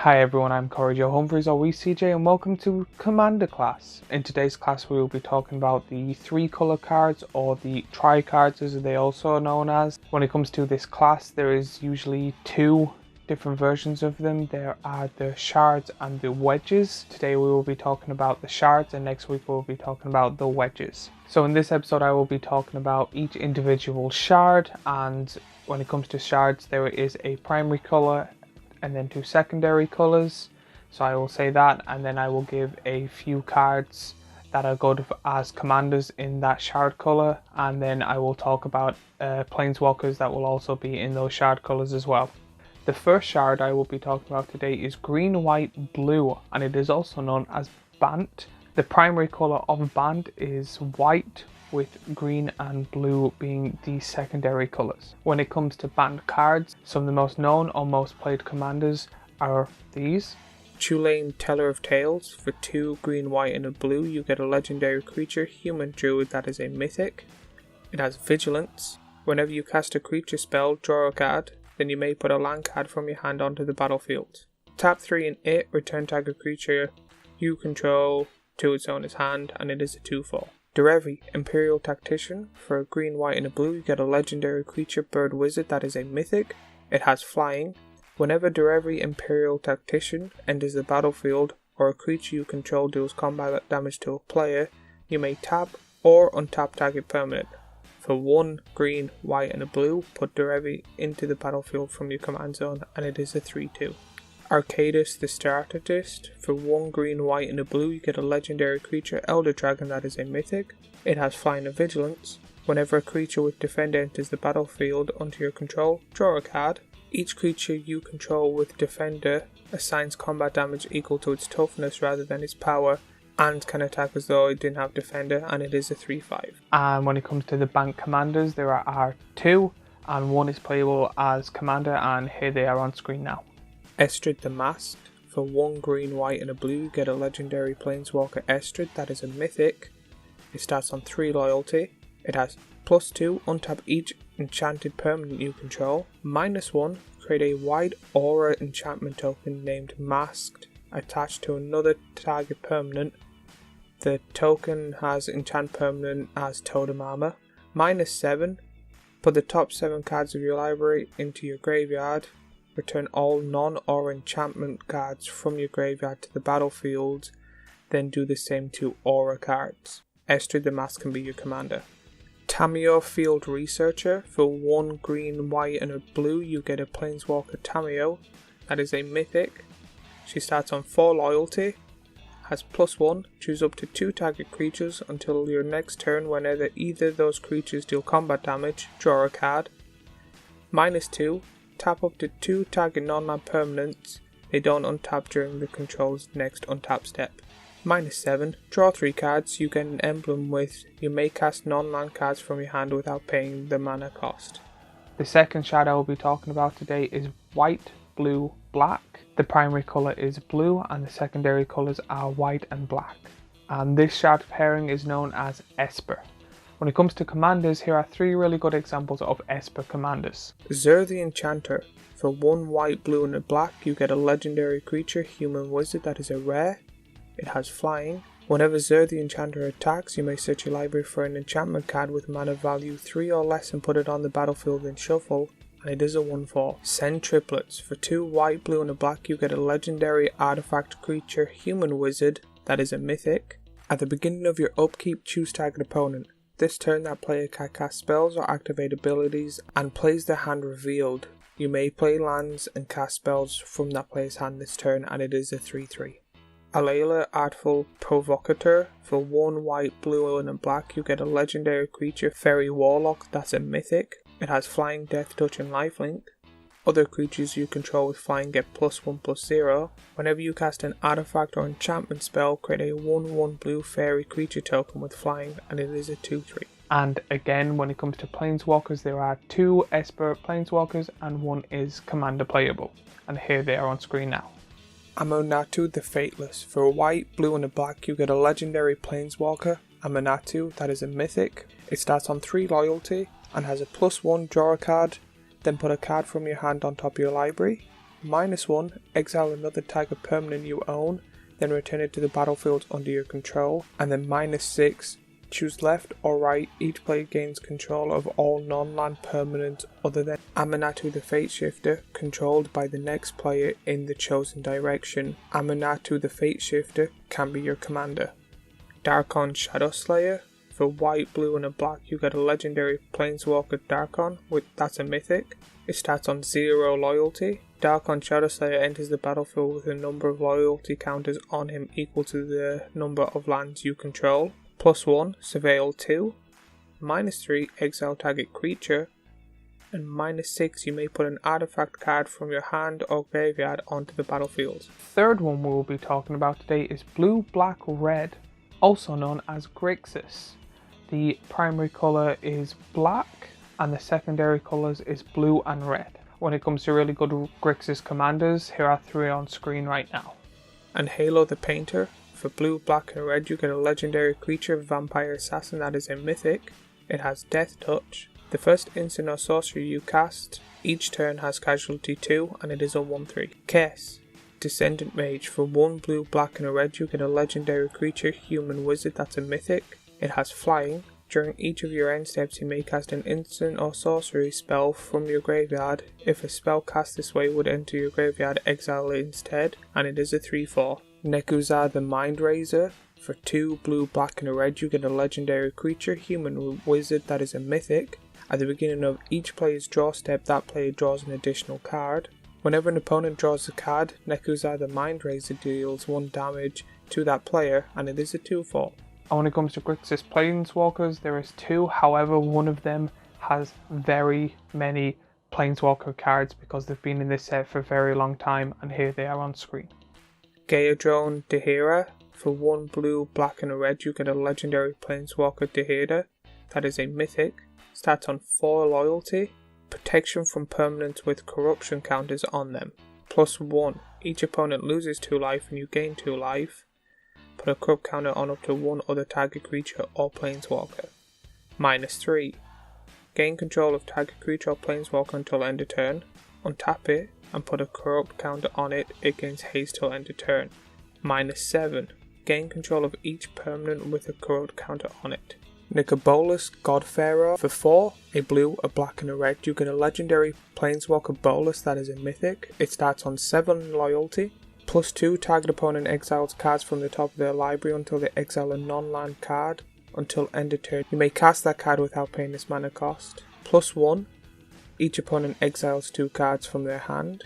Hi everyone, I'm Corey Joe Humphreys or CJ, and welcome to Commander class. In today's class we will be talking about the 3-color cards, or the tri-cards as they also known as. When it comes to this class, there is usually two different versions of them. There are the Shards and the Wedges. Today we will be talking about the Shards, and next week we'll be talking about the Wedges. So in this episode I will be talking about each individual Shard, and when it comes to Shards there is a primary color and then two secondary colors. So I will say that, and then I will give a few cards that are good as commanders in that shard color, and then I will talk about planeswalkers that will also be in those shard colors as well. The first shard I will be talking about today is green, white, blue, and it is also known as Bant. The primary color of Bant is white, with green and blue being the secondary colors. When it comes to banned cards, some of the most known or most played commanders are these. Tulane Teller of Tales. For 2 green, white and a blue you get a legendary creature, human druid, that is a mythic. It has vigilance. Whenever you cast a creature spell, draw a card, then you may put a land card from your hand onto the battlefield. Tap 3 and it, return target creature you control to its owner's hand, and it is a 2/4. Derevi, Imperial Tactician. For a green, white and a blue you get a legendary creature, bird wizard, that is a mythic. It has flying. Whenever Derevi Imperial Tactician enters the battlefield, or a creature you control deals combat damage to a player, you may tap or untap target permanent. For 1 green, white and a blue, put Derevi into the battlefield from your command zone, and it is a 3/2. Arcadus the Strategist. For 1 green, white and a blue you get a legendary creature, Elder Dragon, that is a mythic. It has flying and vigilance. Whenever a creature with defender enters the battlefield under your control, draw a card. Each creature you control with defender assigns combat damage equal to its toughness rather than its power, and can attack as though it didn't have defender, and it is a 3/5. And when it comes to the bank commanders, there are 2, and 1 is playable as commander, and here they are on screen now. Estrid the Masked. For 1 green, white and a blue you get a legendary planeswalker, Estrid, that is a mythic. It starts on 3 loyalty. It has +2, untap each enchanted permanent you control. -1, create a white aura enchantment token named Masked attached to another target permanent. The token has enchant permanent as totem armor. -7, put the top 7 cards of your library into your graveyard. Return all non-aura enchantment cards from your graveyard to the battlefield, then do the same to aura cards. Estrid the Mask can be your commander. Tamiyo Field Researcher. For 1 green, white and a blue you get a planeswalker Tamiyo, that is a mythic. She starts on 4 loyalty, has +1, choose up to 2 target creatures until your next turn. Whenever either of those creatures deal combat damage, draw a card. -2, tap up to 2 target non-land permanents. They don't untap during the control's next untap step. -7, draw 3 cards. You get an emblem with you may cast non-land cards from your hand without paying the mana cost. The second shard I will be talking about today is white, blue, black. The primary color is blue and the secondary colors are white and black. And this shard pairing is known as Esper. When it comes to commanders, here are 3 really good examples of Esper commanders. Zur the Enchanter. For 1 white, blue and a black you get a legendary creature, human wizard, that is a rare. It has flying. Whenever Zur the Enchanter attacks, you may search your library for an enchantment card with mana value 3 or less and put it on the battlefield and shuffle, and it is a 1/4. Send Triplets. For 2 white, blue and a black you get a legendary artifact creature, human wizard, that is a mythic. At the beginning of your upkeep, choose target opponent. This turn that player can cast spells or activate abilities and plays their hand revealed. You may play lands and cast spells from that player's hand this turn, and it is a 3/3. Alayla Artful Provocateur. For 1 white, blue and a black you get a legendary creature, Fairy Warlock, that's a mythic. It has flying, death touch and lifelink. Other creatures you control with flying get +1/+0. Whenever you cast an artifact or enchantment spell, create a 1/1 blue fairy creature token with flying, and it is a 2/3. And again, when it comes to planeswalkers, there are 2 Esper planeswalkers and 1 is commander playable. And here they are on screen now. Amonatu the Fateless. For a white, blue and a black you get a legendary planeswalker, Amonatu, that is a mythic. It starts on 3 loyalty and has a +1 draw a card, then put a card from your hand on top of your library. -1, exile another Tiger permanent you own, then return it to the battlefield under your control. And then -6, choose left or right, each player gains control of all non-land permanents other than Amanatu the Fate Shifter, controlled by the next player in the chosen direction. Amanatu the Fate Shifter can be your commander. Darkon Shadow Slayer. For white, blue and a black you get a legendary Planeswalker Darkon, that's a mythic. It starts on 0 loyalty. Darkon Shadow Slayer enters the battlefield with a number of loyalty counters on him equal to the number of lands you control. +1, Surveil 2. -3, exile target creature. And -6, you may put an artifact card from your hand or graveyard onto the battlefield. Third one we will be talking about today is blue, black, red, also known as Grixis. The primary colour is black and the secondary colours is blue and red. When it comes to really good Grixis commanders, here are 3 on screen right now. And Halo the Painter. For blue, black and red you get a legendary creature, Vampire Assassin, that is a mythic. It has Death Touch. The first instant or sorcery you cast each turn has casualty 2 and it is a 1/3. Kess, Descendant Mage. For 1 blue, black and a red you get a legendary creature, Human Wizard, that's a mythic. It has Flying. During each of your end steps you may cast an instant or sorcery spell from your graveyard. If a spell cast this way would enter your graveyard, exile it instead, and it is a 3/4. Nekuzar the Mind Razor. For 2 blue, black and a red you get a legendary creature, Human Wizard, that is a mythic. At the beginning of each player's draw step, that player draws an additional card. Whenever an opponent draws a card, Nekuzar the Mind Razor deals 1 damage to that player, and it is a 2/4. And when it comes to Grixis Planeswalkers, there is 2, however one of them has very many Planeswalker cards because they've been in this set for a very long time, and here they are on screen. Gaeodrone Dehera. For 1 blue, black and a red you get a legendary Planeswalker Dehera, that is a mythic. Starts on 4 loyalty. Protection from permanents with corruption counters on them. +1, each opponent loses 2 life and you gain 2 life. Put a corrupt counter on up to 1 other target creature or planeswalker. -3, gain control of target creature or planeswalker until end of turn. Untap it and put a corrupt counter on it, it gains haste till end of turn. -7, gain control of each permanent with a corrupt counter on it. Nicobolus Godfarer. For 4, a blue, a black and a red you get a legendary Planeswalker Bolus, that is a mythic. It starts on 7 loyalty. +2, target opponent exiles cards from the top of their library until they exile a non-land card until end of turn. You may cast that card without paying this mana cost. +1, each opponent exiles 2 cards from their hand.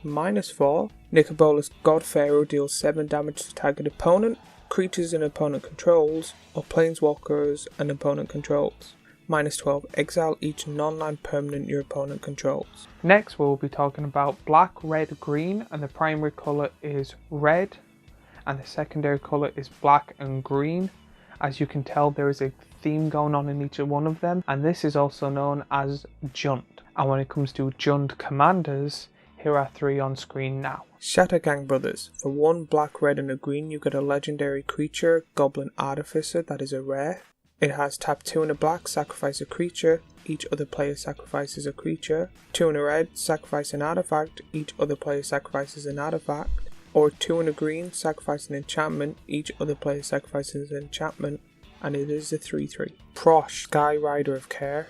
-4, Nicobolus Godfarer deals 7 damage to target opponent, creatures an opponent controls, or planeswalkers an opponent controls. -12, exile each non-land permanent your opponent controls. Next we'll be talking about black, red, green, and the primary colour is red and the secondary colour is black and green. As you can tell, there is a theme going on in each one of them, and this is also known as Jund. And when it comes to Jund commanders, here are 3 on screen now. Shattergang Brothers. For 1 black, red and a green you get a legendary creature, Goblin Artificer, that is a rare. It has tap 2 and a black, sacrifice a creature, each other player sacrifices a creature. 2 and a red, sacrifice an artifact, each other player sacrifices an artifact. Or 2 and a green, sacrifice an enchantment, each other player sacrifices an enchantment, and it is a 3/3. Prosh, Sky Rider of Care.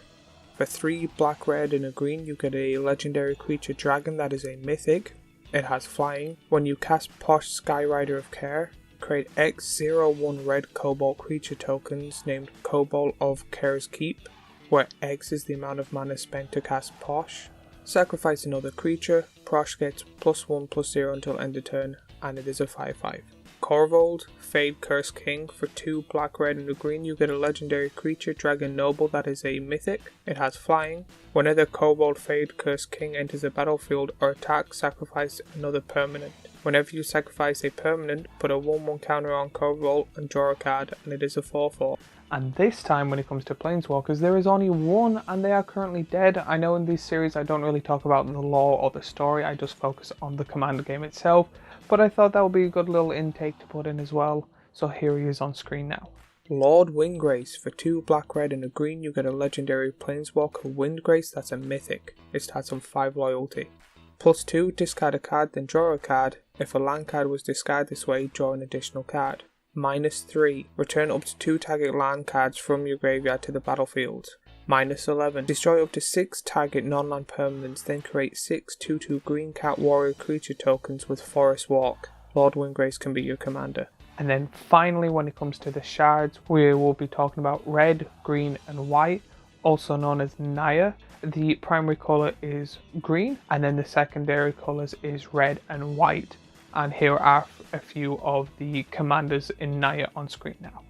For 3 black, red and a green you get a legendary creature dragon, that is a mythic. It has flying. When you cast Posh Sky Rider of Care, create X01 red Cobalt creature tokens named Cobalt of Care's Keep, where X is the amount of mana spent to cast Posh. Sacrifice another creature, Posh gets +1/+0 until end of turn, and it is a 5/5. Corvold, Fade Curse King. For 2 black, red and a green you get a legendary creature, Dragon Noble, that is a mythic. It has flying. Whenever Corvold Fade Curse King enters the battlefield or attacks, sacrifice another permanent. Whenever you sacrifice a permanent, put a 1/1 counter on Corvold and draw a card, and it is a 4/4. And this time when it comes to Planeswalkers, there is only 1 and they are currently dead. I know in this series I don't really talk about the lore or the story, I just focus on the commander game itself, but I thought that would be a good little intake to put in as well, so here he is on screen now. Lord Windgrace. For 2 black, red and a green you get a legendary Planeswalker Windgrace, that's a mythic. It starts on 5 loyalty. +2, discard a card, then draw a card. If a land card was discarded this way, draw an additional card. -3, return up to 2 target land cards from your graveyard to the battlefield. -11, destroy up to 6 target non-land permanents, then create 6 2/2 green cat warrior creature tokens with Forest Walk. Lord Windgrace can be your commander. And then finally, when it comes to the shards, we will be talking about red, green and white, also known as Naya. The primary colour is green, and then the secondary colours is red and white. And here are a few of the commanders in Naya on screen now.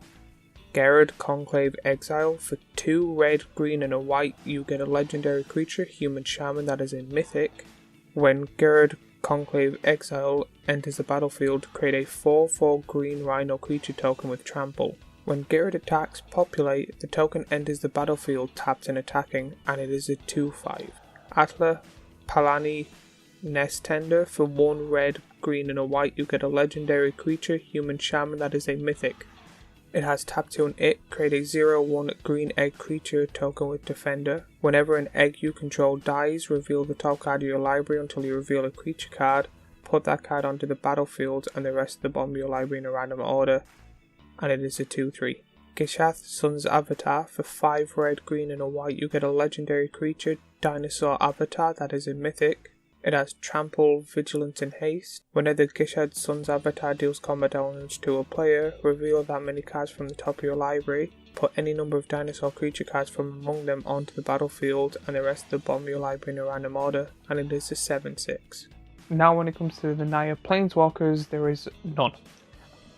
Gerard Conclave Exile. For 2 red, green and a white, you get a legendary creature, Human Shaman, that is a mythic. When Gerard Conclave Exile enters the battlefield, create a 4/4 green rhino creature token with trample. When Gerard attacks Populate, the token enters the battlefield tapped and attacking, and it is a 2/5. Atla Palani Nest Tender. For 1 red, green and a white, you get a legendary creature, Human Shaman, that is a mythic. It has tap 2 and it, create a 0/1 green egg creature token with Defender. Whenever an egg you control dies, reveal the top card of your library until you reveal a creature card. Put that card onto the battlefield and the rest of the bottom of your library in a random order. And it is a 2/3. Gishath Sun's Avatar. For 5 red, green and a white, you get a legendary creature, Dinosaur Avatar, that is a mythic. It has Trample, Vigilance and Haste. Whenever Gishath Sun's Avatar deals combat damage to a player, reveal that many cards from the top of your library. Put any number of dinosaur creature cards from among them onto the battlefield and the rest of the bottom of your library in a random order, and it is a 7/6. Now when it comes to the Naya Planeswalkers, there is none.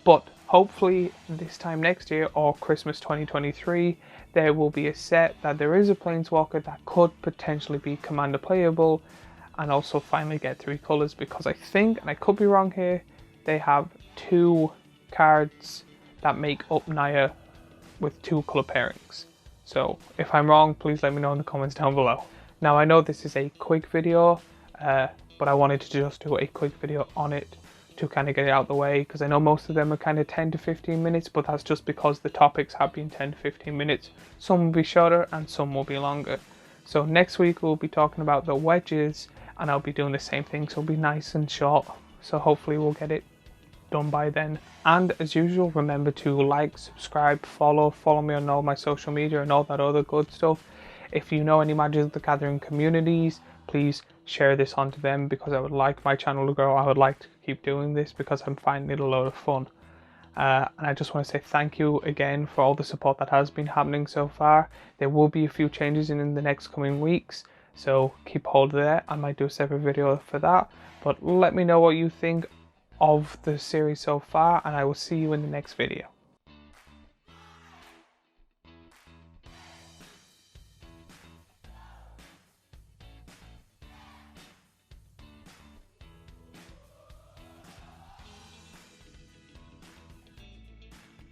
But hopefully this time next year, or Christmas 2023, there will be a set that there is a Planeswalker that could potentially be commander playable, and also finally get 3 colours, because I think, and I could be wrong here, they have 2 cards that make up Naya with 2 colour pairings. So if I'm wrong, please let me know in the comments down below. Now I know this is a quick video, but I wanted to just do a quick video on it to kind of get it out of the way, because I know most of them are kind of 10 to 15 minutes, but that's just because the topics have been 10 to 15 minutes. Some will be shorter and some will be longer. So next week we'll be talking about the wedges, and I'll be doing the same thing, so it'll be nice and short. So hopefully we'll get it done by then. And as usual, remember to like, subscribe, follow me on all my social media and all that other good stuff. If you know any Magic the Gathering communities, please share this onto them, because I would like my channel to grow. I would like to keep doing this because I'm finding it a lot of fun. And I just want to say thank you again for all the support that has been happening so far. There will be a few changes in the next coming weeks, so keep hold there. I might do a separate video for that, but let me know what you think of the series so far, and I will see you in the next video.